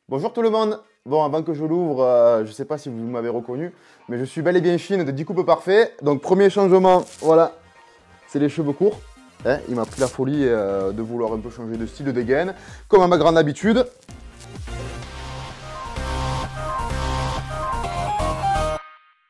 Bonjour tout le monde. Bon, avant que je l'ouvre, je ne sais pas si vous m'avez reconnu, mais je suis bel et bien Chine de 10 coupes parfait. Donc premier changement, voilà, c'est les cheveux courts. Hein, il m'a pris la folie de vouloir un peu changer de style de dégaine, comme à ma grande habitude.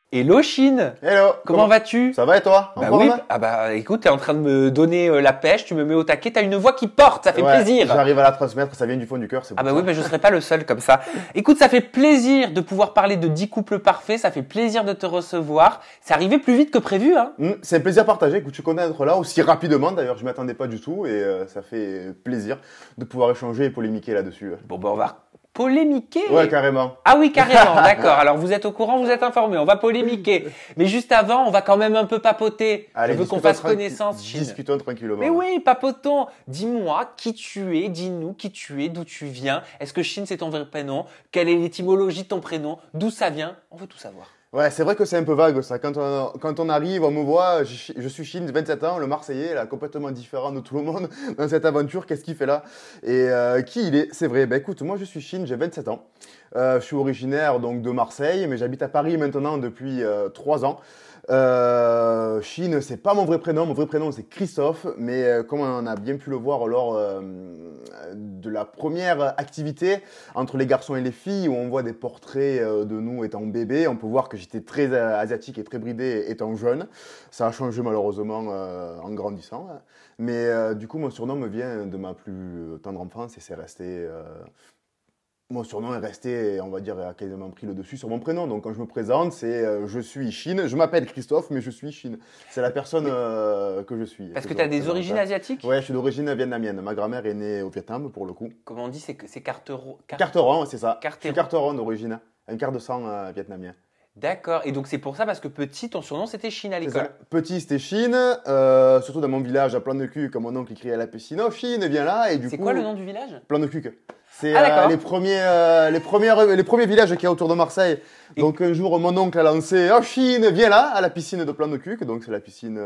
Hello Chine, Hello. comment vas-tu? Ça va et toi? En Bah forme oui, écoute, t'es en train de me donner la pêche, tu me mets au taquet, t'as une voix qui porte, ça fait Ouais, plaisir. j'arrive à la transmettre, ça vient du fond du cœur, c'est Ah pour bah ça. oui, mais je serai pas le seul comme ça. Écoute, ça fait plaisir de pouvoir parler de 10 couples parfaits, ça fait plaisir de te recevoir. C'est arrivé plus vite que prévu, hein? C'est un plaisir partagé. Écoute, je suis content d'être là aussi rapidement. D'ailleurs, je ne m'attendais pas du tout et ça fait plaisir de pouvoir échanger et polémiquer là-dessus. Bon bah on va polémiquer. Ouais, carrément. Ah oui, carrément, d'accord. Alors vous êtes au courant, vous êtes informés, on va polémiquer. Mais juste avant, on va quand même un peu papoter. Allez, Je veux qu'on fasse connaissance, Chine. Discutons tranquillement. Mais oui, papotons. Dis-moi qui tu es, dis-nous qui tu es, d'où tu viens. Est-ce que Chine c'est ton vrai prénom? Quelle est l'étymologie de ton prénom? D'où ça vient? On veut tout savoir. Ouais, c'est vrai que c'est un peu vague ça. Quand on arrive, on me voit, je suis Chine, 27 ans, le Marseillais, là, complètement différent de tout le monde dans cette aventure. Qu'est-ce qu'il fait là? Et qui il est? C'est vrai. Ben écoute, moi je suis Chine, j'ai 27 ans. Je suis originaire donc de Marseille, mais j'habite à Paris maintenant depuis 3 ans. Chine, c'est pas mon vrai prénom c'est Christophe, mais comme on a bien pu le voir lors de la première activité entre les garçons et les filles, où on voit des portraits de nous étant bébés, on peut voir que j'étais très asiatique et très bridé étant jeune. Ça a changé malheureusement en grandissant, hein. Mais du coup, mon surnom me vient de ma plus tendre enfance et c'est resté... Mon surnom est resté, on va dire, a quasiment pris le dessus sur mon prénom. Donc quand je me présente, c'est je suis Chine. Je m'appelle Christophe, mais je suis Chine. C'est la personne que je suis. Parce que tu as des origines asiatiques? Ouais, je suis d'origine vietnamienne. Ma grand-mère est née au Vietnam, pour le coup. Comment on dit, c'est carteron. Carteron, c'est ça. Je suis Carteron. carteron d'origine. Un quart de sang vietnamien. D'accord. Et donc c'est pour ça parce que petit, ton surnom c'était Chine à C'est l'école. ça. Petit, c'était Chine. Surtout dans mon village, à Plan de Cul, comme mon oncle criait à la piscine. Oh, Chine, viens là. Et du C'est coup, quoi le nom du village? Plan de Cuc. C'est d'accord. les premiers villages qu'il y a autour de Marseille. Donc un jour, mon oncle a lancé « Oh Chine, viens là !» à la piscine de Plan de Cuc. Donc c'est la piscine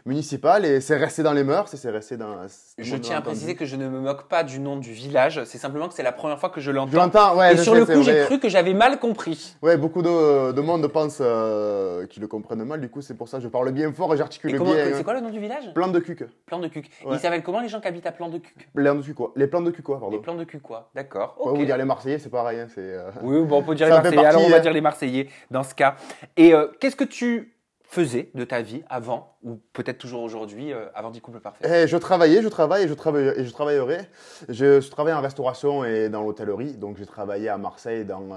municipale et c'est resté dans les mœurs et c'est resté dans... Je tiens à préciser que je ne me moque pas du nom du village. C'est simplement que c'est la première fois que je l'entends. Je l'entends, ouais. Et sur le coup, j'ai cru que j'avais mal compris. Ouais, beaucoup de monde pense qu'ils le comprennent mal. Du coup, c'est pour ça que je parle bien fort et j'articule bien. C'est quoi le nom du village? Plan de Cuc. Plan de Cuc. Ouais. Ils s'appellent comment les gens qui habitent à Plan de Cuc? Plan de Cuc, quoi. Les plans de Cuc, quoi, pardon. Les plans de Cuc, quoi. D'accord. Ouais, Ok. vous dire les Marseillais, c'est pareil. Hein, Oui, bon, on peut dire les Ça fait Marseillais. Alors, on va partie, dire les Marseillais dans ce cas. Et qu'est-ce que tu faisais de ta vie avant, ou peut-être toujours aujourd'hui, avant 10 couples parfaits? Je travaillais, et je travaillerai. Je travaille en restauration et dans l'hôtellerie. Donc, j'ai travaillé à Marseille dans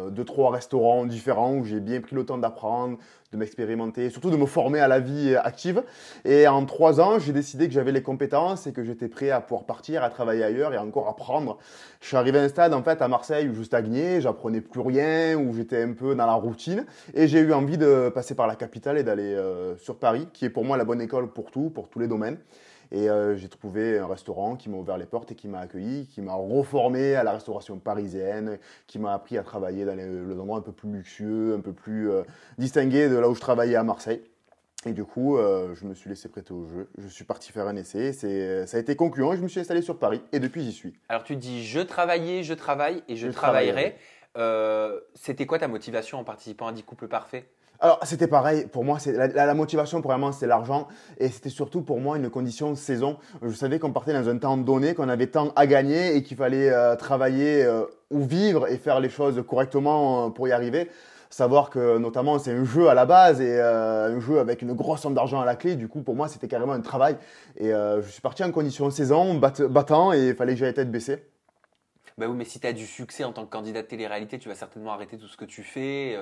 2-3 restaurants différents où j'ai bien pris le temps d'apprendre, de m'expérimenter, surtout de me former à la vie active. Et en 3 ans, j'ai décidé que j'avais les compétences et que j'étais prêt à pouvoir partir, à travailler ailleurs et encore apprendre. Je suis arrivé à un stade, en fait, à Marseille où je stagnais, j'apprenais plus rien, où j'étais un peu dans la routine. Et j'ai eu envie de passer par la capitale et d'aller sur Paris, qui est pour moi la bonne école pour tout, pour tous les domaines. Et j'ai trouvé un restaurant qui m'a ouvert les portes et qui m'a accueilli, qui m'a reformé à la restauration parisienne, qui m'a appris à travailler dans les endroits un peu plus luxueux, un peu plus distingués de là où je travaillais à Marseille. Et du coup, je me suis laissé prêter au jeu. Je suis parti faire un essai. Ça a été concluant et je me suis installé sur Paris. Et depuis, j'y suis. Alors, tu dis je travaillais, je travaille et je travaillerai. travaillerai. C'était quoi ta motivation en participant à 10 couples parfaits? Alors, c'était pareil. Pour moi, la motivation, vraiment, c'est l'argent. Et c'était surtout pour moi une condition de saison. Je savais qu'on partait dans un temps donné, qu'on avait tant à gagner et qu'il fallait travailler ou vivre et faire les choses correctement pour y arriver. Savoir que, notamment, c'est un jeu à la base et un jeu avec une grosse somme d'argent à la clé. Du coup, pour moi, c'était carrément un travail. Et je suis parti en condition de saison, battant, et il fallait que j'aille tête baissée. Bah oui, mais si tu as du succès en tant que candidat de télé-réalité, tu vas certainement arrêter tout ce que tu fais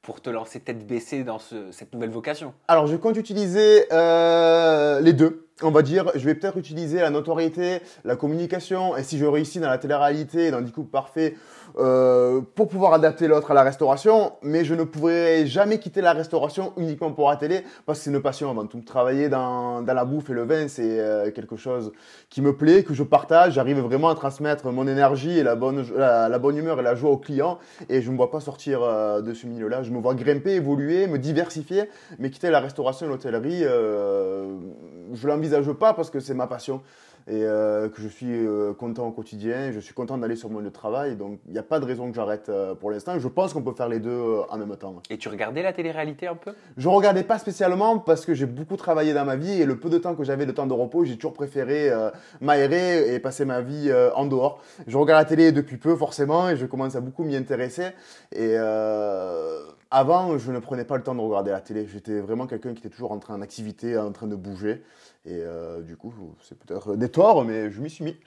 pour te lancer tête baissée dans cette nouvelle vocation. Alors, je compte utiliser les deux. On va dire, je vais peut-être utiliser la notoriété, la communication, et si je réussis dans la télé-réalité, dans 10 couples parfaits, pour pouvoir adapter l'autre à la restauration, mais je ne pourrai jamais quitter la restauration uniquement pour la télé, parce que c'est une passion avant tout. Travailler dans la bouffe et le vin, c'est quelque chose qui me plaît, que je partage. J'arrive vraiment à transmettre mon énergie et la bonne humeur et la joie aux clients, et je ne me vois pas sortir de ce milieu-là. Je me vois grimper, évoluer, me diversifier, mais quitter la restauration et l'hôtellerie, je l'envisage pas parce que c'est ma passion. et que je suis content au quotidien, je suis content d'aller sur mon lieu de travail, donc il n'y a pas de raison que j'arrête pour l'instant. Je pense qu'on peut faire les deux en même temps. Et tu regardais la télé-réalité un peu? Je regardais pas spécialement parce que j'ai beaucoup travaillé dans ma vie et le peu de temps que j'avais de temps de repos, j'ai toujours préféré m'aérer et passer ma vie en dehors. Je regarde la télé depuis peu forcément et je commence à beaucoup m'y intéresser. Et avant, je ne prenais pas le temps de regarder la télé. J'étais vraiment quelqu'un qui était toujours en train d'activité, en train de bouger. Et du coup, c'est peut-être des torts, mais je m'y suis mis.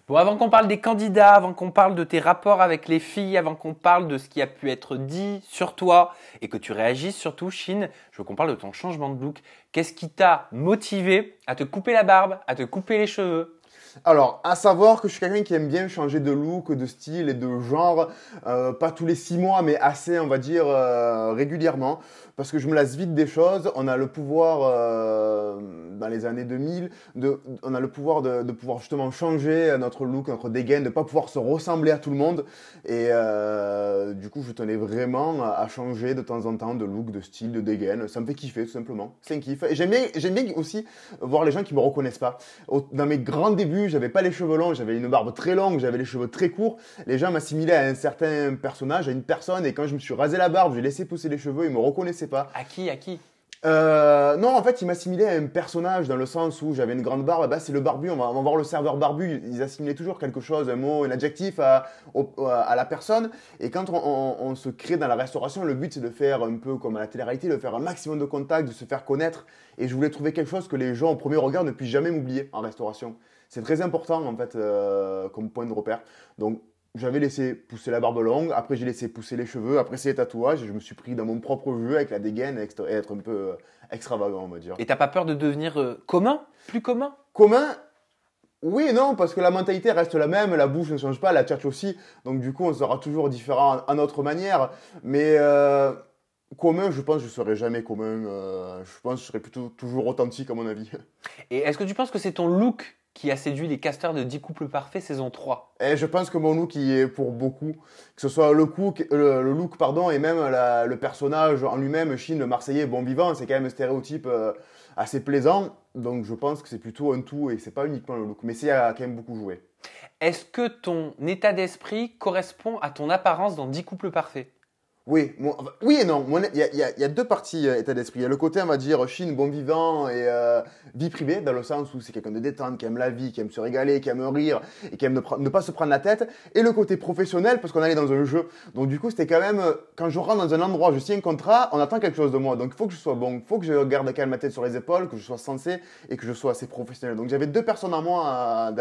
Bon, avant qu'on parle des candidats, avant qu'on parle de tes rapports avec les filles, avant qu'on parle de ce qui a pu être dit sur toi et que tu réagisses surtout, Chine, je veux qu'on parle de ton changement de look. Qu'est-ce qui t'a motivé à te couper la barbe, à te couper les cheveux? Alors, à savoir que je suis quelqu'un qui aime bien changer de look, de style et de genre, pas tous les 6 mois, mais assez, on va dire, régulièrement, parce que je me lasse vite des choses. On a le pouvoir, dans les années 2000, on a le pouvoir de pouvoir justement changer notre look, notre dégaine, de pas pouvoir se ressembler à tout le monde. Et du coup, je tenais vraiment à changer de temps en temps de look, de style, de dégaine. Ça me fait kiffer, tout simplement. C'est un kiff. Et j'aime bien aussi voir les gens qui me reconnaissent pas. Dans mes grands débuts, j'avais pas les cheveux longs, j'avais une barbe très longue, j'avais les cheveux très courts. Les gens m'assimilaient à un certain personnage, à une personne, et quand je me suis rasé la barbe, j'ai laissé pousser les cheveux, ils me reconnaissaient pas. À qui? À qui? Non, en fait, ils m'assimilaient à un personnage dans le sens où j'avais une grande barbe. Bah, c'est le barbu, on va voir le serveur barbu. Ils assimilaient toujours quelque chose, un mot, un adjectif à la personne. Et quand on se crée dans la restauration, le but c'est de faire un peu comme à la télé-réalité, de faire un maximum de contacts, de se faire connaître. Et je voulais trouver quelque chose que les gens au premier regard ne puissent jamais m'oublier en restauration. C'est très important en fait comme point de repère. Donc j'avais laissé pousser la barbe longue, après j'ai laissé pousser les cheveux, après c'est les tatouages, et je me suis pris dans mon propre jeu avec la dégaine et être un peu extravagant, on va dire. Et t'as pas peur de devenir commun? Plus commun? Commun? Oui et non, parce que la mentalité reste la même, la bouche ne change pas, la tchatche aussi, donc du coup on sera toujours différent à notre manière, mais commun, je pense que je serai jamais commun, je pense que je serai plutôt toujours authentique à mon avis. Et est-ce que tu penses que c'est ton look qui a séduit les casteurs de 10 couples parfaits saison 3? Et je pense que mon look y est pour beaucoup, que ce soit le look pardon, et même le personnage en lui-même, Chine, le Marseillais bon vivant, c'est quand même un stéréotype assez plaisant, donc je pense que c'est plutôt un tout et c'est pas uniquement le look, mais c'est à quand même beaucoup joué. Est-ce que ton état d'esprit correspond à ton apparence dans 10 couples parfaits? Oui, oui et non. Il y a deux parties état d'esprit. Il y a le côté, on va dire, Chine, bon vivant et vie privée, dans le sens où c'est quelqu'un de détente, qui aime la vie, qui aime se régaler, qui aime rire et qui aime ne pas se prendre la tête. Et le côté professionnel, parce qu'on allait dans un jeu. Donc du coup, c'était quand même, quand je rentre dans un endroit, je signe un contrat, on attend quelque chose de moi. Donc il faut que je sois bon, il faut que je garde quand même ma tête sur les épaules, que je sois sensé et que je sois assez professionnel. Donc j'avais deux personnes en moi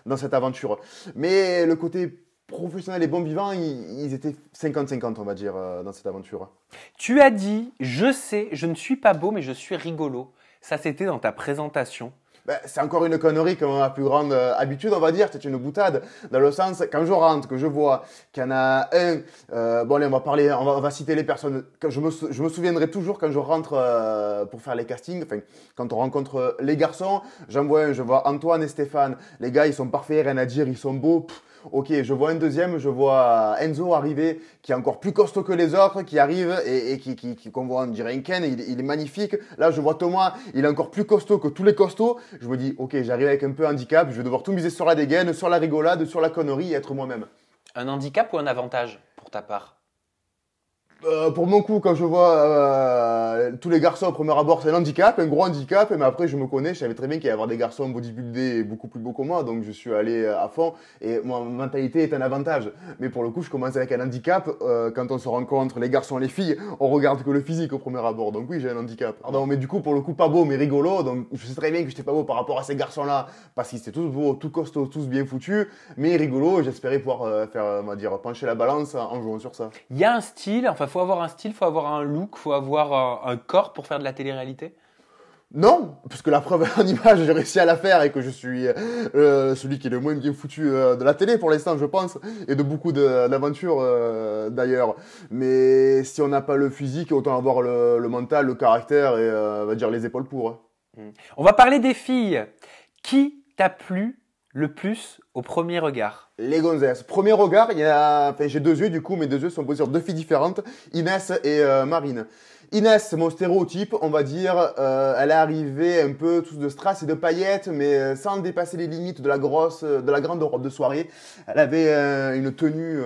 dans cette aventure. Mais le côté professionnels et bons vivants, ils étaient 50-50, on va dire, dans cette aventure. Tu as dit, je sais, je ne suis pas beau, mais je suis rigolo. Ça, c'était dans ta présentation. Ben, c'est encore une connerie comme ma plus grande habitude, on va dire. C'est une boutade. Dans le sens, quand je rentre, que je vois qu'il y en a un... bon, allez, on va citer les personnes. Je me souviendrai toujours quand je rentre pour faire les castings, enfin, quand on rencontre les garçons, je vois Antoine et Stéphane. Les gars, ils sont parfaits, rien à dire, ils sont beaux. Ok, je vois un deuxième, je vois Enzo arriver, qui est encore plus costaud que les autres, qui arrive et qu'on voit, on dirait un Ken, il est magnifique. Là, je vois Thomas, il est encore plus costaud que tous les costauds. Je me dis, ok, j'arrive avec un peu handicap, je vais devoir tout miser sur la dégaine, sur la rigolade, sur la connerie et être moi-même. Un handicap ou un avantage pour ta part? Pour mon coup, quand je vois tous les garçons au premier abord, c'est un handicap, un gros handicap. Mais après, je me connais, je savais très bien qu'il y avait des garçons bodybuildés beaucoup plus beaux que moi, donc je suis allé à fond. Et ma mentalité est un avantage. Mais pour le coup, je commence avec un handicap. Quand on se rencontre, les garçons et les filles, on regarde que le physique au premier abord. Donc oui, j'ai un handicap. Pardon, mais du coup, pour le coup, pas beau, mais rigolo. Donc je sais très bien que j'étais pas beau par rapport à ces garçons-là, parce qu'ils étaient tous beaux, tous costauds, tous bien foutus, mais rigolo. J'espérais pouvoir faire, on va dire, pencher la balance en jouant sur ça. Il y a un style, enfin, faut avoir un style, faut avoir un look, faut avoir un corps pour faire de la télé-réalité? Non, parce que la preuve en image, j'ai réussi à la faire et que je suis celui qui est le moins bien foutu de la télé pour l'instant, je pense, et de beaucoup d'aventures d'ailleurs. Mais si on n'a pas le physique, autant avoir le mental, le caractère et on va dire les épaules pour. Hein. On va parler des filles. Qui t'a plu le plus au premier regard? Les gonzesses. Premier regard, j'ai deux yeux du coup, mes deux yeux sont posés sur deux filles différentes, Inès et Marine. Inès, c'est mon stéréotype, on va dire. Elle est arrivée un peu tous de strass et de paillettes, mais sans dépasser les limites de la grande robe de soirée. Elle avait une tenue,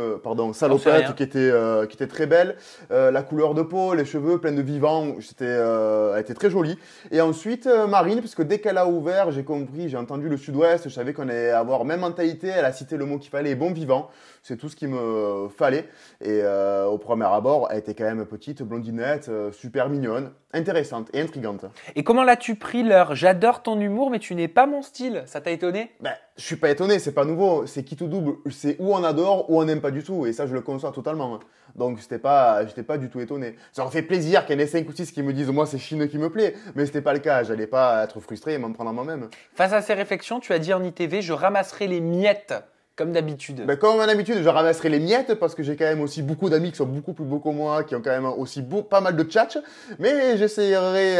salopette qui était très belle. La couleur de peau, les cheveux pleins de vivants, elle était très jolie. Et ensuite, Marine, puisque dès qu'elle a ouvert, j'ai entendu le sud-ouest, je savais qu'on allait avoir même mentalité. Elle a cité le mot qu'il fallait, bon vivant. C'est tout ce qu'il me fallait. Et au premier abord, elle était quand même petite, blondinette, super mignonne, intéressante et intrigante. Et comment l'as-tu pris l'heure? J'adore ton humour, mais tu n'es pas mon style. Ça t'a étonné? Ben, je suis pas étonné, c'est pas nouveau. C'est qui tout double. C'est où on adore, ou on n'aime pas du tout. Et ça, je le conçois totalement. Donc, j'étais pas du tout étonné. Ça leur fait plaisir qu'il y en ait 5 ou 6 qui me disent, moi, c'est Chine qui me plaît. Mais c'était pas le cas. J'allais pas être frustré et m'en prendre à moi-même. Face à ces réflexions, tu as dit en ITV, je ramasserai les miettes. Comme d'habitude. Ben, comme à l'habitude, je ramasserai les miettes parce que j'ai quand même aussi beaucoup d'amis qui sont beaucoup plus beaux que moi, qui ont quand même aussi pas mal de tchatch. Mais j'essayerai,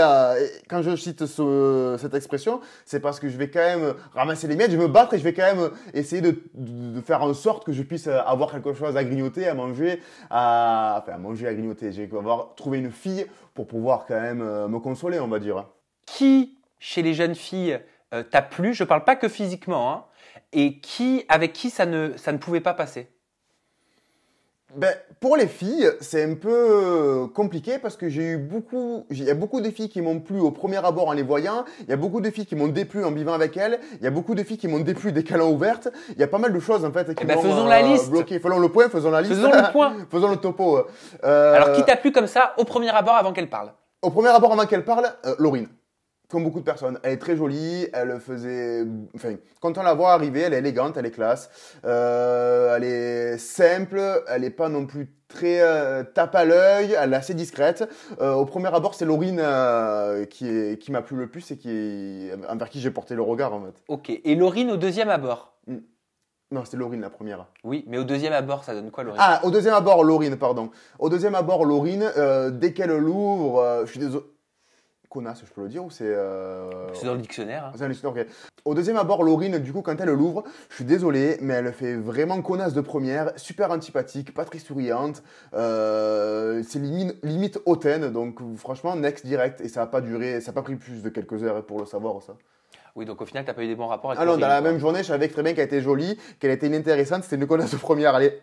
quand je cite cette expression, c'est parce que je vais quand même ramasser les miettes, je vais me battre et je vais quand même essayer de faire en sorte que je puisse avoir quelque chose à grignoter, à manger, à grignoter. Je vais avoir trouvé une fille pour pouvoir quand même me consoler, on va dire. Qui, chez les jeunes filles, t'a plu? Je parle pas que physiquement, hein. Et avec qui ça ne pouvait pas passer? Ben, pour les filles, c'est un peu compliqué parce que il y a beaucoup de filles qui m'ont plu au premier abord en les voyant, il y a beaucoup de filles qui m'ont déplu en vivant avec elles, il y a beaucoup de filles qui m'ont déplu dès qu'elles ont ouverte, il y a pas mal de choses en fait qui m'ont faisons la liste. bloqué. Faisons le point, faisons la liste. Faisons le point. Faisons le topo. Alors, qui t'a plu comme ça au premier abord avant qu'elle parle? Au premier abord avant qu'elle parle, Laurine. Comme beaucoup de personnes. Elle est très jolie, quand on la voit arriver, elle est élégante, elle est classe, elle est simple, elle n'est pas non plus très tape à l'œil, elle est assez discrète. Au premier abord, c'est Laurine qui m'a plu le plus et envers qui j'ai porté le regard en fait. Ok, et Laurine au deuxième abord? Non, c'était Laurine la première. Oui, mais au deuxième abord, ça donne quoi, Laurine? Ah, au deuxième abord, Laurine, pardon. Au deuxième abord, Laurine, dès qu'elle l'ouvre, je suis désolé. Connasse, je peux le dire, ou c'est... C'est dans le dictionnaire. Hein. C'est dans le dictionnaire, ok. Au deuxième abord, Laurine, du coup, quand elle l'ouvre, je suis désolé, mais elle fait vraiment connasse de première, super antipathique, pas très souriante, c'est limite hautaine, donc franchement, next direct, et ça n'a pas duré, ça n'a pas pris plus de quelques heures pour le savoir, ça. Oui, donc au final, tu n'as pas eu des bons rapports avec Laurine. Ah non, dans la même journée, je savais très bien qu'elle était jolie, qu'elle était inintéressante, c'était une connasse de première, allez...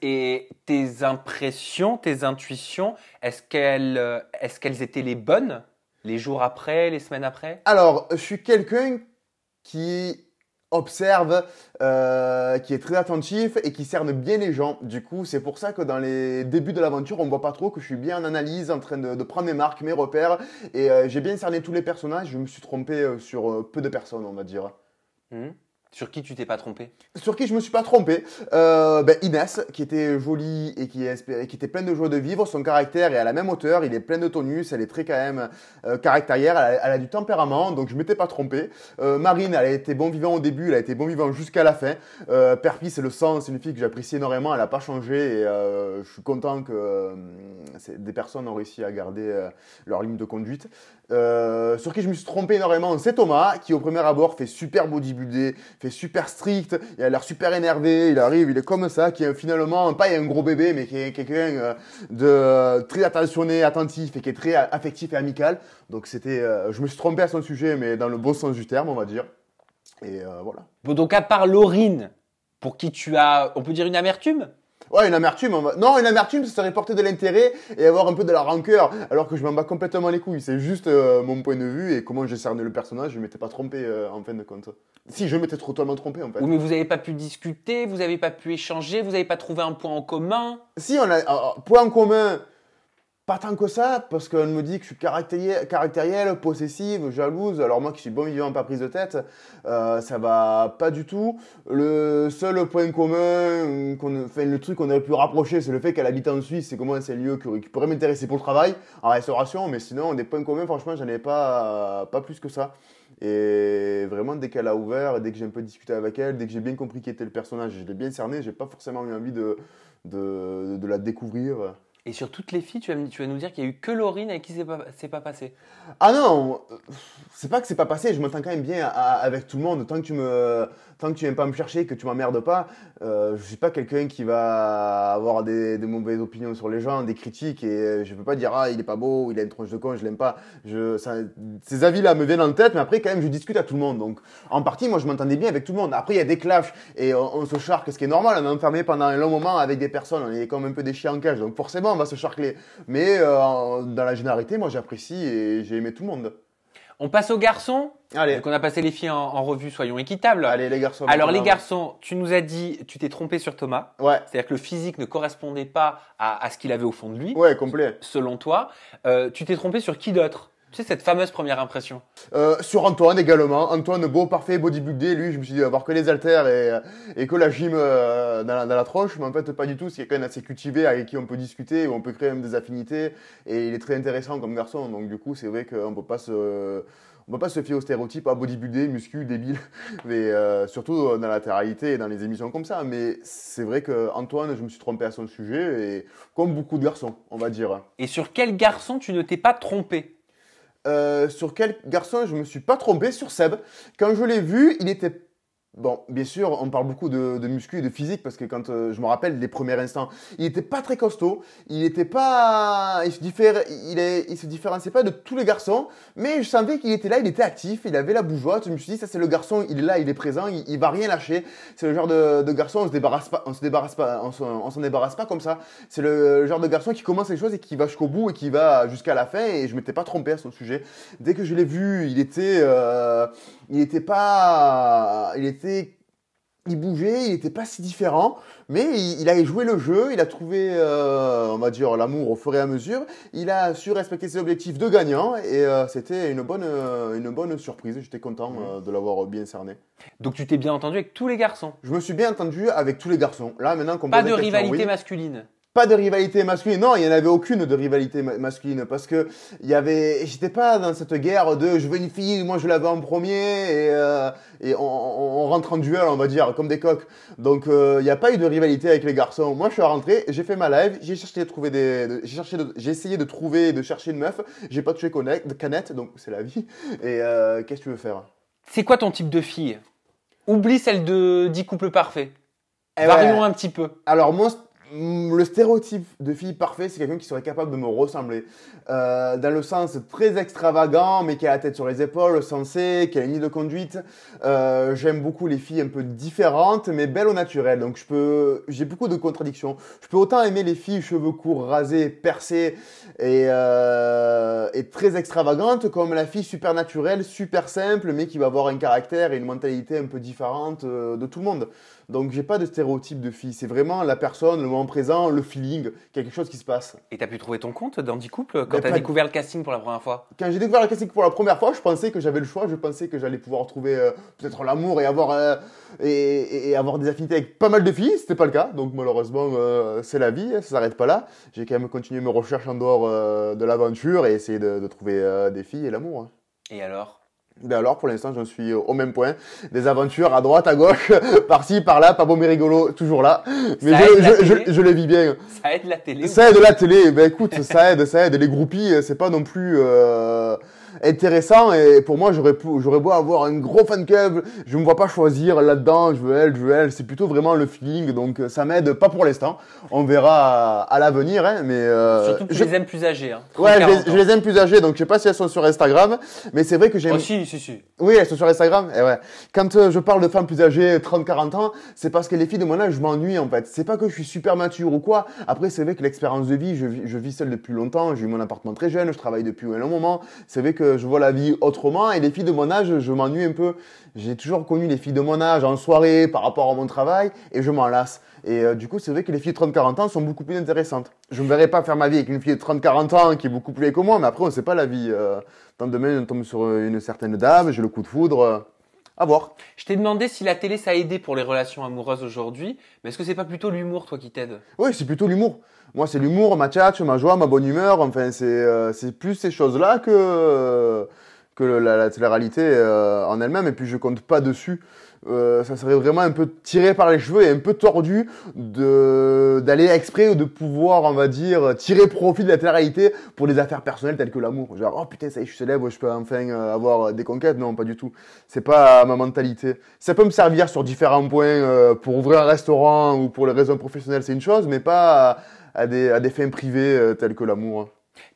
Et tes impressions, tes intuitions, est-ce qu'elles étaient les bonnes les jours après, les semaines après? Alors, je suis quelqu'un qui observe, qui est très attentif et qui cerne bien les gens. Du coup, c'est pour ça que dans les débuts de l'aventure, on ne voit pas trop que je suis bien en analyse, en train de prendre mes marques, mes repères. Et j'ai bien cerné tous les personnages. Je me suis trompé sur peu de personnes, on va dire. Sur qui tu t'es pas trompé? Sur qui je me suis pas trompé, Inès, qui était jolie et qui était pleine de joie de vivre. Son caractère est à la même hauteur, il est plein de tonus, elle est très quand même caractérière, elle a du tempérament, donc je m'étais pas trompé. Marine, elle a été bon vivant au début, elle a été bon vivant jusqu'à la fin. Perpi, c'est le sang, c'est une fille que j'apprécie énormément, elle a pas changé et je suis content que des personnes ont réussi à garder leur ligne de conduite. Sur qui je me suis trompé énormément, c'est Thomas, qui au premier abord fait super bodybuildé, fait super strict, il a l'air super énervé, il arrive, il est comme ça, qui est finalement pas un gros bébé, mais qui est quelqu'un de très attentionné, attentif et qui est très affectif et amical. Donc je me suis trompé à son sujet, mais dans le bon sens du terme, on va dire. Et voilà. Bon, donc à part Laurine, pour qui tu as, on peut dire une amertume? Ouais, une amertume. Non, une amertume, ça serait porter de l'intérêt et avoir un peu de la rancœur, alors que je m'en bats complètement les couilles. C'est juste mon point de vue et comment j'ai cerné le personnage. Je m'étais pas trompé en fin de compte. Si, je m'étais totalement trompé en fait. Oui, mais vous n'avez pas pu discuter, vous n'avez pas pu échanger, vous n'avez pas trouvé un point en commun? Si, on a point en commun. Pas tant que ça, parce qu'elle me dit que je suis caractérielle, possessive, jalouse. Alors moi qui suis bon vivant, pas prise de tête, ça va pas du tout. Le seul point commun, le truc qu'on aurait pu rapprocher, c'est le fait qu'elle habite en Suisse. C'est comment c'est un lieu qui pourrait m'intéresser pour le travail, en restauration. Mais sinon, des points communs, franchement, j'en ai pas plus que ça. Et vraiment, dès qu'elle a ouvert, dès que j'ai un peu discuté avec elle, dès que j'ai bien compris qui était le personnage, je l'ai bien cerné, j'ai pas forcément eu envie de la découvrir. Et sur toutes les filles, tu vas nous dire qu'il y a eu que Laurine avec qui c'est pas passé. Ah non, c'est pas que c'est pas passé, je m'entends quand même bien avec tout le monde. Tant tant que tu viens pas me chercher, que tu m'emmerdes pas, je suis pas quelqu'un qui va avoir des mauvaises opinions sur les gens, des critiques, et je peux pas dire il est pas beau, il a une tronche de con, je l'aime pas. Ces avis-là me viennent en tête, mais après quand même je discute à tout le monde. Donc en partie, moi je m'entendais bien avec tout le monde. Après il y a des clashs et on se charque, ce qui est normal. On est enfermé pendant un long moment avec des personnes, on est comme un peu des chiens en cage, donc forcément on va se charcler. Mais dans la généralité, moi j'apprécie et j'ai aimé tout le monde. On passe aux garçons. Allez. Donc on a passé les filles en revue, soyons équitables. Allez les garçons. Alors les garçons, tu nous as dit, tu t'es trompé sur Thomas. Ouais. C'est-à-dire que le physique ne correspondait pas à ce qu'il avait au fond de lui. Ouais, complet. Selon toi. Tu t'es trompé sur qui d'autre? Tu sais, cette fameuse première impression. Sur Antoine également. Antoine, beau, parfait, bodybuildé. Lui, je me suis dit avoir que les haltères et que la gym dans la tronche. Mais en fait, pas du tout. C'est quelqu'un assez cultivé avec qui on peut discuter, où on peut créer même des affinités. Et il est très intéressant comme garçon. Donc, du coup, c'est vrai qu'on peut pas se fier aux stéréotypes, bodybuildé, muscu, débile. Mais surtout dans la latéralité et dans les émissions comme ça. Mais c'est vrai qu'Antoine, je me suis trompé à son sujet. Et comme beaucoup de garçons, on va dire. Et sur quel garçon tu ne t'es pas trompé? Sur quel garçon je me suis pas trompé? Sur Seb. Quand je l'ai vu, il était... Bon, bien sûr, on parle beaucoup de muscu et de physique parce que quand je me rappelle les premiers instants, il était pas très costaud, il était pas, il se différenciait pas de tous les garçons, mais je sentais qu'il était là, il était actif, il avait la bougeotte. Je me suis dit ça c'est le garçon, il est là, il est présent, il va rien lâcher. C'est le genre de garçon, on s'en débarrasse pas comme ça. C'est le genre de garçon qui commence les choses et qui va jusqu'au bout et qui va jusqu'à la fin. Et je m'étais pas trompé à son sujet. Dès que je l'ai vu, il bougeait, il était pas si différent, mais il a joué le jeu, il a trouvé, on va dire, l'amour au fur et à mesure. Il a su respecter ses objectifs de gagnant et c'était une bonne surprise. J'étais content de l'avoir bien cerné. Donc tu t'es bien entendu avec tous les garçons? Je me suis bien entendu avec tous les garçons. Là, maintenant qu'on Pas pose de la question, rivalité oui. masculine? Pas de rivalité masculine, non, il n'y en avait aucune de rivalité masculine parce que j'étais pas dans cette guerre de je veux une fille, moi je la veux en premier et on rentre en duel, on va dire, comme des coqs. Donc il n'y a pas eu de rivalité avec les garçons. Moi je suis rentré, j'ai fait ma live, j'ai essayé de trouver, de chercher une meuf, j'ai pas touché canette, donc c'est la vie. Et qu'est-ce que tu veux faire? C'est quoi ton type de fille? Oublie celle de 10 couples parfaits. Eh Varions ouais. un petit peu. Alors moi, le stéréotype de fille parfaite, c'est quelqu'un qui serait capable de me ressembler. Dans le sens très extravagant, mais qui a la tête sur les épaules, sensé, qui a une ligne de conduite. J'aime beaucoup les filles un peu différentes, mais belles au naturel. Donc j'ai beaucoup de contradictions. Je peux autant aimer les filles cheveux courts, rasés, percés et très extravagantes, comme la fille super naturelle, super simple, mais qui va avoir un caractère et une mentalité un peu différente de tout le monde. Donc j'ai pas de stéréotype de fille, c'est vraiment la personne, le moment présent, le feeling, quelque chose qui se passe. Et t'as pu trouver ton compte dans 10 couples quand Mais t'as découvert le casting pour la première fois? Quand j'ai découvert le casting pour la première fois, je pensais que j'avais le choix, je pensais que j'allais pouvoir trouver peut-être l'amour et avoir des affinités avec pas mal de filles, c'était pas le cas, donc malheureusement c'est la vie, ça s'arrête pas là. J'ai quand même continué mes recherches en dehors de l'aventure et essayé de trouver des filles et l'amour. Hein. Et alors? Ben alors, pour l'instant, j'en suis au même point. Des aventures à droite, à gauche, par-ci, par-là, pas beau mais rigolo, toujours là. Mais je les vis bien. Ça aide la télé? Ça aide la télé. Ben écoute, ça aide. Les groupies, c'est pas non plus intéressant. Et pour moi, j'aurais beau avoir un gros fan club, je me vois pas choisir là-dedans, je veux elle. C'est plutôt vraiment le feeling. Donc ça m'aide pas pour l'instant. On verra à l'avenir. Hein, mais surtout que tu les aimes plus âgés. Hein, ouais, je les aime plus âgés. Donc je sais pas si elles sont sur Instagram, mais c'est vrai que j'aime. Oh si. Oui, elles sont sur Instagram. Et ouais. Quand je parle de femmes plus âgées, 30-40 ans, c'est parce que les filles de mon âge, je m'ennuie en fait. C'est pas que je suis super mature ou quoi. Après, c'est vrai que l'expérience de vie, je vis seul depuis longtemps. J'ai eu mon appartement très jeune, je travaille depuis un long moment. C'est vrai que je vois la vie autrement. Et les filles de mon âge, je m'ennuie un peu. J'ai toujours connu les filles de mon âge en soirée par rapport à mon travail et je m'en lasse. Et du coup, c'est vrai que les filles de 30-40 ans sont beaucoup plus intéressantes. Je ne me verrais pas faire ma vie avec une fille de 30-40 ans qui est beaucoup plus vieille que moi, mais après, on ne sait pas la vie. Tant demain, on tombe sur une certaine dame, j'ai le coup de foudre. À voir. Je t'ai demandé si la télé, ça a aidé pour les relations amoureuses aujourd'hui, mais est-ce que c'est pas plutôt l'humour, toi, qui t'aide? Oui, c'est plutôt l'humour. Moi, c'est l'humour, ma tchatche, ma joie, ma bonne humeur. Enfin, c'est plus ces choses-là que la télé-réalité en elle-même. Et puis, je compte pas dessus. ça serait vraiment un peu tiré par les cheveux et un peu tordu d'aller exprès ou de pouvoir, on va dire, tirer profit de la télé-réalité pour des affaires personnelles telles que l'amour. Genre, oh putain, ça y est, je suis célèbre, je peux enfin avoir des conquêtes. Non, pas du tout. C'est pas ma mentalité. Ça peut me servir sur différents points pour ouvrir un restaurant ou pour les raisons professionnelles, c'est une chose, mais pas à des fins privées telles que l'amour.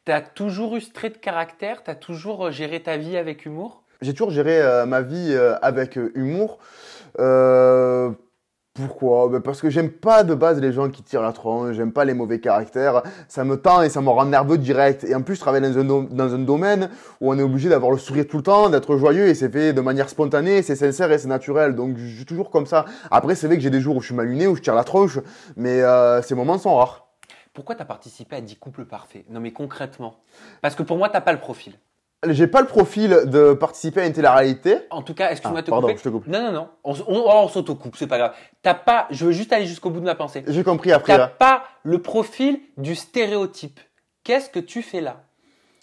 T'as toujours eu ce trait de caractère? T'as toujours géré ta vie avec humour? J'ai toujours géré ma vie avec humour. Pourquoi? Ben parce que j'aime pas de base les gens qui tirent la tronche, j'aime pas les mauvais caractères, ça me tend et ça me rend nerveux direct. Et en plus, je travaille dans un domaine où on est obligé d'avoir le sourire tout le temps, d'être joyeux et c'est fait de manière spontanée, c'est sincère et c'est naturel. Donc je suis toujours comme ça. Après, c'est vrai que j'ai des jours où je suis mal luné, où je tire la tronche, mais ces moments sont rares. Pourquoi t'as participé à 10 couples parfaits? Non mais concrètement. Parce que pour moi, t'as pas le profil. J'ai pas le profil de participer à une télé-réalité. En tout cas, excuse-moi de te pardon, couper. je te coupe. Non. On s'auto-coupe, c'est pas grave. T'as pas, je veux juste aller jusqu'au bout de ma pensée. J'ai compris après T'as là. pas le profil du stéréotype. Qu'est-ce que tu fais là?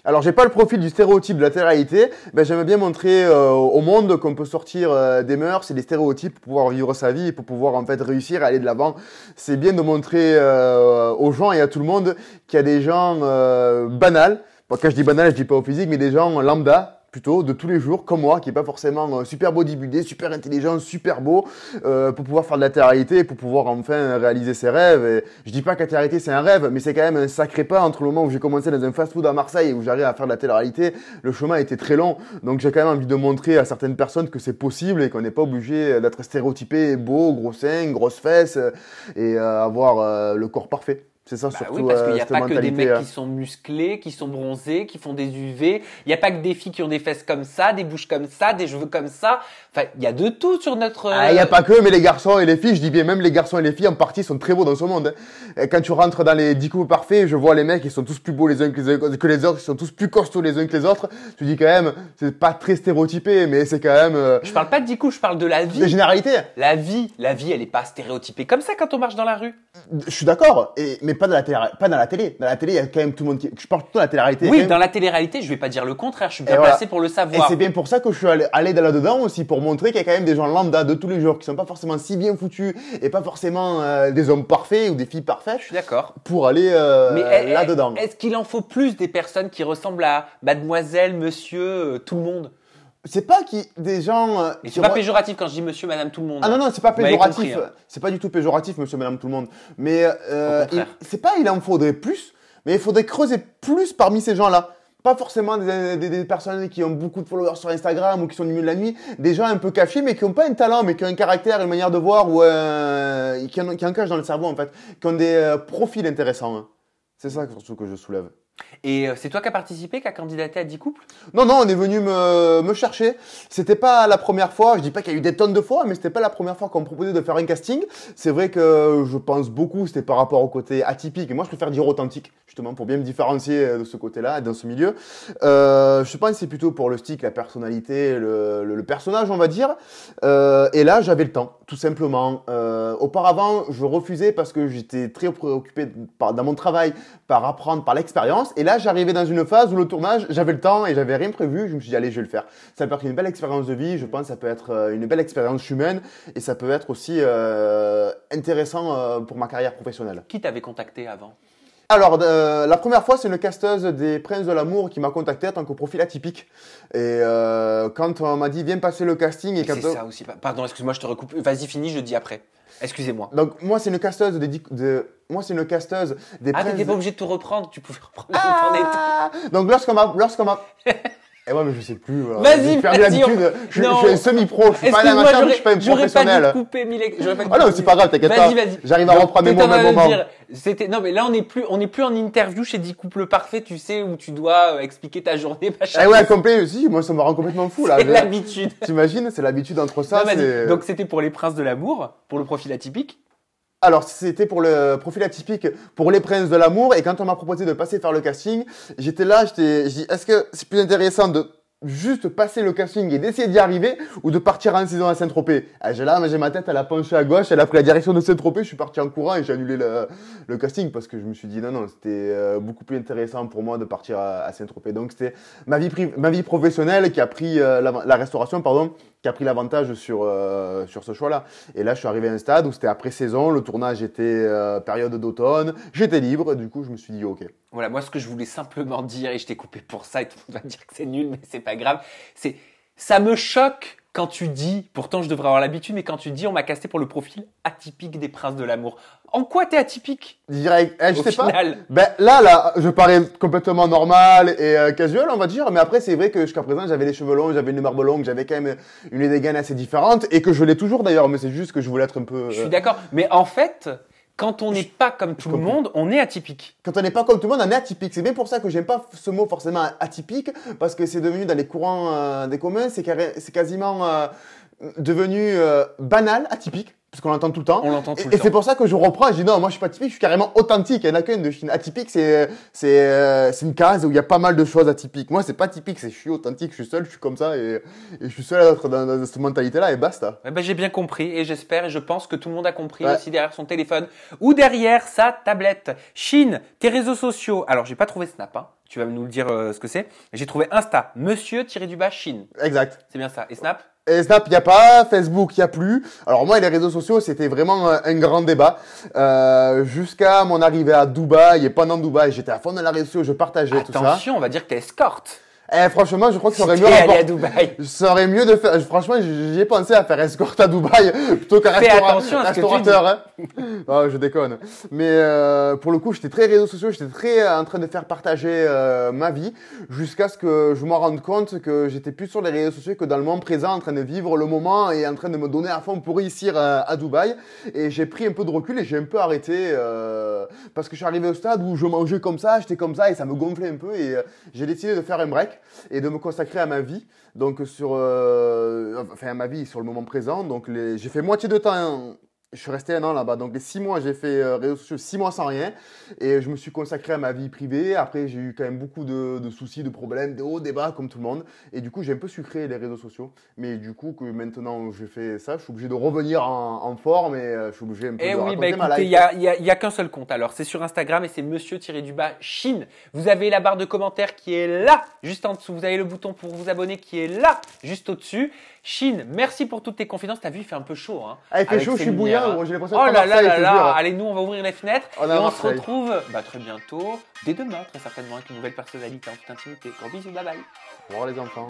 Alors, j'ai pas le profil du stéréotype de la télé-réalité. Ben, j'aime bien montrer au monde qu'on peut sortir des mœurs et des stéréotypes pour pouvoir vivre sa vie et pour pouvoir en fait réussir à aller de l'avant. C'est bien de montrer aux gens et à tout le monde qu'il y a des gens banals. Bon, quand je dis banal, je dis pas au physique, mais des gens lambda plutôt de tous les jours comme moi qui est pas forcément super bodybuildé, super intelligent, super beau pour pouvoir faire de la télé-réalité et pour pouvoir enfin réaliser ses rêves. Et je dis pas que la télé-réalité c'est un rêve, mais c'est quand même un sacré pas entre le moment où j'ai commencé dans un fast-food à Marseille et où j'arrive à faire de la télé-réalité. Le chemin était très long, donc j'ai quand même envie de montrer à certaines personnes que c'est possible et qu'on n'est pas obligé d'être stéréotypé, beau, gros seins, grosses fesses et avoir le corps parfait. C'est ça surtout. Oui, parce qu'il n'y a cette pas que des mecs mentalité, qui sont musclés, qui sont bronzés, qui font des UV. Il n'y a pas que des filles qui ont des fesses comme ça, des bouches comme ça, des cheveux comme ça. Enfin, il y a de tout sur notre... Ah, il n'y a pas que, mais les garçons et les filles, je dis bien même les garçons et les filles en partie sont très beaux dans ce monde. Et quand tu rentres dans les 10 couples parfaits, je vois les mecs, ils sont tous plus beaux les uns que les autres, ils sont tous plus costauds les uns que les autres. Tu dis quand même, c'est pas très stéréotypé, mais c'est quand même... Je parle pas de 10 coups, je parle de la des vie. généralités. La vie, elle est pas stéréotypée comme ça quand on marche dans la rue. Je suis d'accord, mais pas dans la télé. Pas dans la télé. Dans la télé, il y a quand même tout le monde qui... Je parle plutôt de la télé-réalité. Oui, dans la télé-réalité, je vais pas dire le contraire, je suis bien voilà. placé pour le Et savoir. c'est bien pour ça que je suis allé là-dedans aussi, pour montrer qu'il y a quand même des gens lambda de tous les jours qui sont pas forcément si bien foutus et pas forcément des hommes parfaits ou des filles parfaites. Je suis d'accord. Pour aller là-dedans. Est-ce qu'il en faut plus des personnes qui ressemblent à mademoiselle, monsieur, tout le monde? C'est pas des gens. Et c'est pas péjoratif quand je dis monsieur, madame, tout le monde. Ah non, c'est pas Vous m'avez péjoratif. compris, hein. C'est pas du tout péjoratif, monsieur, madame, tout le monde. Mais contraire. c'est pas il en faudrait plus, mais il faudrait creuser plus parmi ces gens-là. Pas forcément des personnes qui ont beaucoup de followers sur Instagram ou qui sont du milieu de la nuit, des gens un peu cachés mais qui n'ont pas un talent, mais qui ont un caractère, une manière de voir ou qui ont un cache dans le cerveau en fait, qui ont des profils intéressants. Hein. C'est ça surtout que je soulève. Et c'est toi qui as participé, qui as candidaté à 10 couples? Non, on est venu me chercher. C'était pas la première fois, je dis pas qu'il y a eu des tonnes de fois, mais c'était pas la première fois qu'on me proposait de faire un casting. C'est vrai que je pense beaucoup, c'était par rapport au côté atypique. Et moi, je préfère dire authentique, justement, pour bien me différencier de ce côté-là, dans ce milieu. Je pense que c'est plutôt pour le style, la personnalité, le personnage, on va dire. Et là, j'avais le temps, tout simplement. Auparavant, je refusais parce que j'étais très préoccupé dans mon travail, par apprendre, par l'expérience. Et là, j'arrivais dans une phase où le tournage, j'avais le temps et j'avais rien prévu. Je me suis dit, allez, je vais le faire. Ça peut être une belle expérience de vie. Je pense que ça peut être une belle expérience humaine et ça peut être aussi intéressant pour ma carrière professionnelle. Qui t'avait contacté avant? Alors, la première fois, c'est une casteuse des Princes de l'amour qui m'a contacté en tant que profil atypique. Et quand on m'a dit, viens passer le casting... et c'est ça aussi. Pardon, excuse-moi, je te recoupe. Vas-y, finis, je dis après. Excusez-moi. Donc, moi, c'est une casteuse moi, c'est une casteuse des Princes... Ah, t'étais pas obligé de tout reprendre, tu pouvais reprendre où t'en étais. Donc, lorsqu'on m'a... Et ouais, mais je sais plus. Vas-y, j'ai perdu l'habitude. Je suis un semi-pro. Je suis pas un amateur, je suis pas un professionnel. J'aurais pas dû couper, Milek. Ah non, c'est pas grave, t'inquiète pas. Vas-y. J'arrive à reprendre mes mots au même moment. Non, mais là, on n'est plus en interview chez 10 couples parfaits, tu sais, où tu dois expliquer ta journée, machin. Eh ouais, complet aussi. Moi, ça me rend complètement fou, là. C'est l'habitude. T'imagines? C'est l'habitude entre ça. Donc, c'était pour les Princes de l'amour, pour le profil atypique. Alors, c'était pour le profil atypique, pour les Princes de l'amour. Et quand on m'a proposé de passer faire le casting, j'étais là, je dis, est-ce que c'est plus intéressant de juste passer le casting et d'essayer d'y arriver ou de partir en saison à Saint-Tropez? J'ai ma tête, elle a penché à gauche, elle a pris la direction de Saint-Tropez, je suis parti en courant et j'ai annulé le casting parce que je me suis dit non, c'était beaucoup plus intéressant pour moi de partir à Saint-Tropez. Donc c'était ma vie professionnelle qui a pris la restauration, pardon, qui a pris l'avantage sur ce choix-là. Et là, je suis arrivé à un stade où c'était après saison, le tournage était période d'automne, j'étais libre, du coup, je me suis dit ok. Voilà, moi, ce que je voulais simplement dire, et je t'ai coupé pour ça, et tout le monde va me dire que c'est nul, mais c'est pas grave, c'est ça me choque quand tu dis, pourtant je devrais avoir l'habitude, mais quand tu dis on m'a casté pour le profil atypique des princes de l'amour. En quoi t'es atypique? Direct, je Au sais final. pas. Ben là, je parais complètement normal et casual, on va dire. Mais après, c'est vrai que jusqu'à présent, j'avais les cheveux longs, j'avais une barbe longue, j'avais quand même une dégaine assez différente et que je l'ai toujours d'ailleurs. Mais c'est juste que je voulais être un peu. Je suis d'accord, mais en fait, quand on n'est pas comme tout le monde, on est atypique. Quand on n'est pas comme tout le monde, on est atypique. C'est bien pour ça que j'aime pas ce mot forcément atypique, parce que c'est devenu dans les courants des communs, c'est quasiment devenu banal, atypique. Parce qu'on l'entend tout le temps. On l'entend tout le Et temps. c'est pour ça que je reprends et je dis non, moi je suis pas typique, je suis carrément authentique. Il y en a qu'une de Chine. Atypique, c'est une case où il y a pas mal de choses atypiques. Moi, c'est pas typique, c'est je suis authentique, je suis seul, je suis comme ça et je suis seul à être dans cette mentalité-là et basta. Ouais, ben, j'ai bien compris et j'espère et je pense que tout le monde a compris Ouais. aussi derrière son téléphone ou derrière sa tablette. Chine, tes réseaux sociaux. Alors, j'ai pas trouvé Snap, hein. Tu vas nous le dire ce que c'est. J'ai trouvé Insta, monsieur-du-bas Chine. Exact. C'est bien ça. Et Snap? Et Snap, il n'y a pas, Facebook, il n'y a plus. Alors moi, les réseaux sociaux, c'était vraiment un grand débat. Jusqu'à mon arrivée à Dubaï, et pendant Dubaï, j'étais à fond dans les réseaux sociaux, je partageais tout ça. Attention, on va dire que t'es escorte. Franchement, je crois que ça aurait Si mieux t'es allé rapport- à Dubaï. Ça aurait mieux de faire. Franchement, j'y ai pensé à faire escorte à Dubaï plutôt qu'un Fais attention à ce que tu restaurateur. Hein. Oh, je déconne. Mais pour le coup, j'étais très réseaux sociaux, j'étais très en train de faire partager ma vie jusqu'à ce que je me rende compte que j'étais plus sur les réseaux sociaux que dans le moment présent, en train de vivre le moment et en train de me donner à fond pour réussir à Dubaï. Et j'ai pris un peu de recul et j'ai un peu arrêté parce que je suis arrivé au stade où je mangeais comme ça, j'étais comme ça et ça me gonflait un peu et j'ai décidé de faire un break et de me consacrer à ma vie, donc à ma vie sur le moment présent. Donc j'ai fait moitié de temps, je suis resté un an là-bas, donc les 6 mois j'ai fait réseaux sociaux, 6 mois sans rien, et je me suis consacré à ma vie privée. Après j'ai eu quand même beaucoup de soucis, de problèmes, des hauts, des bas comme tout le monde, et du coup j'ai un peu sucré les réseaux sociaux, mais du coup que maintenant j'ai fait ça, je suis obligé de revenir en forme et je suis obligé un peu Eh de oui, raconter ma écoutez, life. il y a qu'un seul compte. Alors, c'est sur Instagram et c'est monsieur-du-bas Chine. Vous avez la barre de commentaires qui est là, juste en dessous. Vous avez le bouton pour vous abonner qui est là, juste au-dessus. Chine, merci pour toutes tes confidences. T'as vu, il fait un peu chaud. Hein, Ah, il fait avec chaud, je ces suis lumières, bouillant, hein. moi, j'ai l'impression Oh d'être à là là Marseille, là je te jure. là. Allez, nous, on va ouvrir les fenêtres On est et à on se Marseille. retrouve très bientôt, dès demain, très certainement, avec une nouvelle personnalité en toute intimité. Gros bisous, bye bye. Au revoir les enfants.